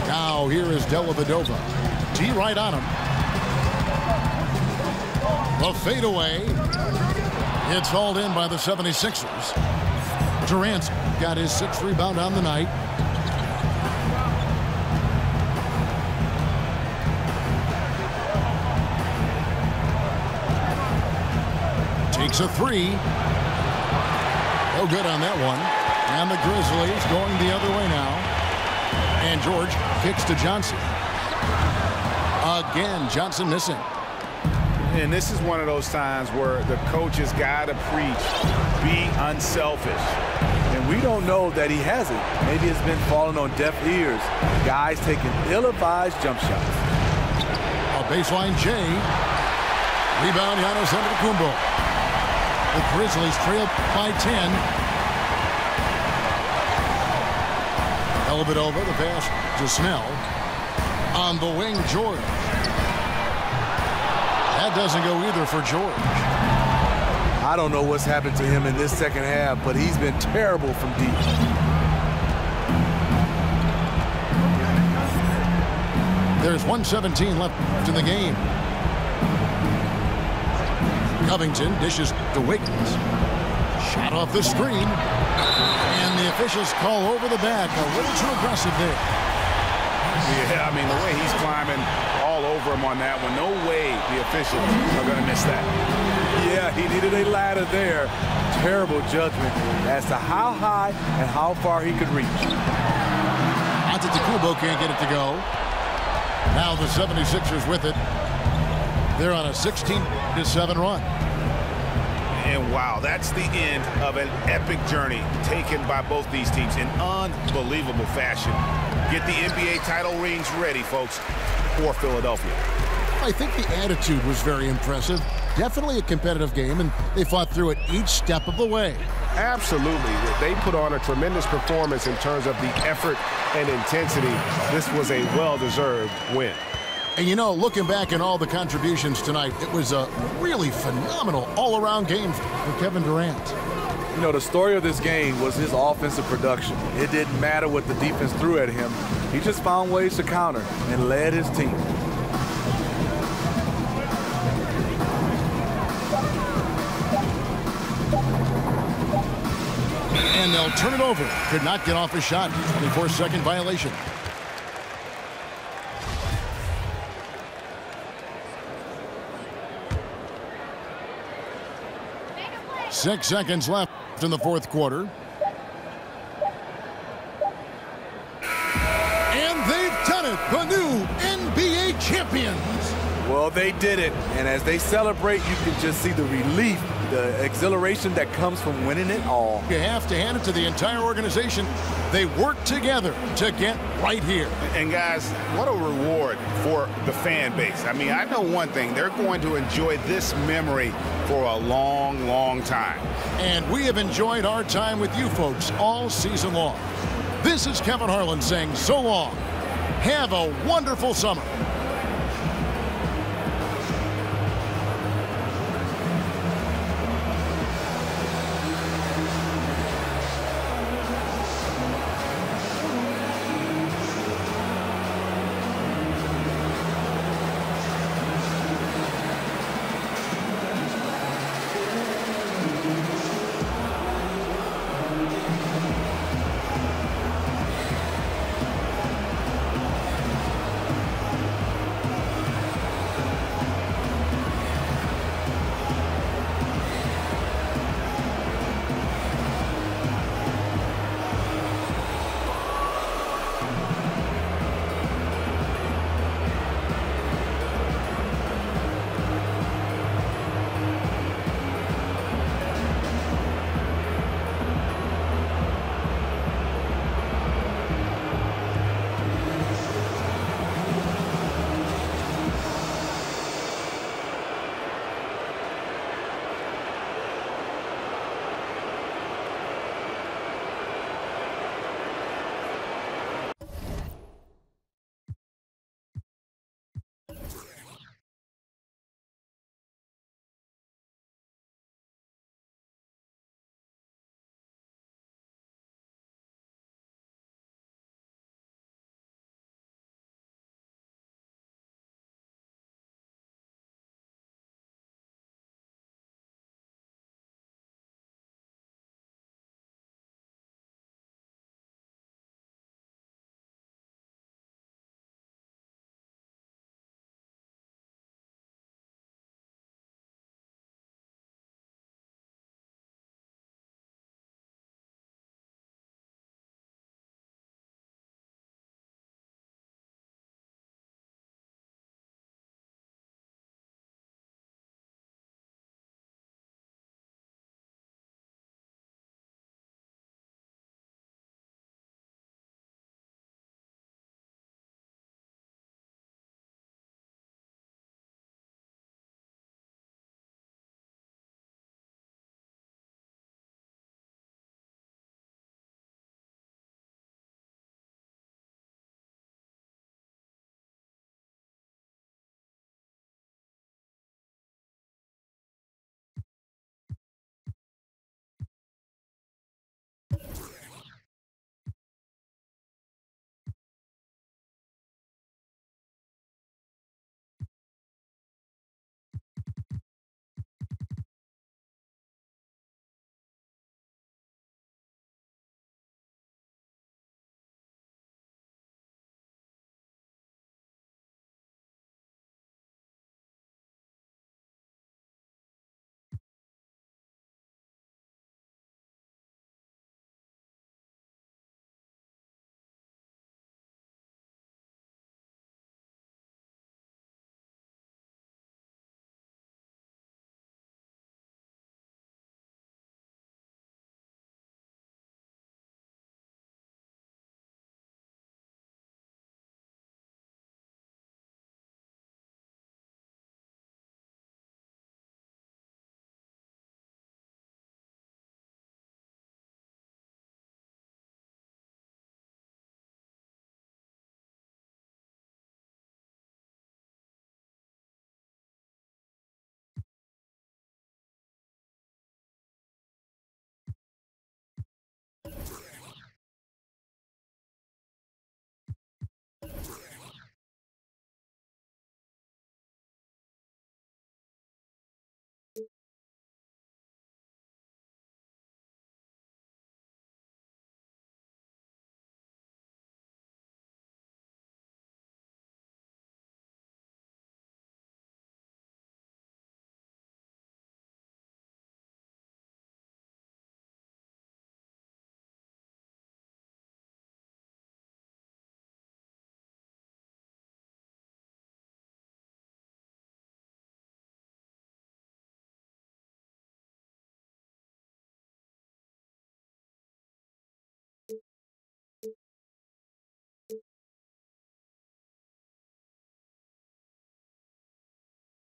Now, here is Dellavedova. T right on him. The fadeaway. It's hauled in by the 76ers. Durant's got his 6th rebound on the night. Takes a 3. No good on that one. And the Grizzlies going the other way now. And George kicks to Johnson. Again, Johnson missing. And this is one of those times where the coach has got to preach, be unselfish. And we don't know that he hasn't. Maybe it's been falling on deaf ears. Guys taking ill-advised jump shots. A baseline J. Rebound, Giannis Antetokounmpo. The Grizzlies trail by 10. Dellavedova, the pass to Snell. On the wing, George. That doesn't go either for George. I don't know what's happened to him in this second half, but he's been terrible from deep. There's 1:17 left in the game. Covington dishes to Wiggins. Shot off the screen. And the officials call over the back. A little too aggressive there. Yeah, I mean, the way he's climbing all over him on that one, no way the officials are going to miss that. Yeah, he needed a ladder there. Terrible judgment as to how high and how far he could reach. Antetokounmpo can't get it to go. Now the 76ers with it. They're on a 16-7 run. And wow, that's the end of an epic journey taken by both these teams in unbelievable fashion. Get the NBA title rings ready, folks, for Philadelphia. I think the attitude was very impressive. Definitely a competitive game, and they fought through it each step of the way. Absolutely. They put on a tremendous performance in terms of the effort and intensity. This was a well-deserved win. And, you know, looking back at all the contributions tonight, it was a really phenomenal all-around game for Kevin Durant. You know, the story of this game was his offensive production. It didn't matter what the defense threw at him. He just found ways to counter and led his team. And they'll turn it over. Could not get off a shot. 24-second violation. Six seconds left in the fourth quarter. And they've done it. The new NBA champions, Well, they did it, and as they celebrate, you can just see the relief, the exhilaration that comes from winning it all. You have to hand it to the entire organization. They work together to get right here. And guys, what a reward for the fan base. I mean, I know one thing. They're going to enjoy this memory for a long, long time. And we have enjoyed our time with you folks all season long. This is Kevin Harlan saying so long. Have a wonderful summer.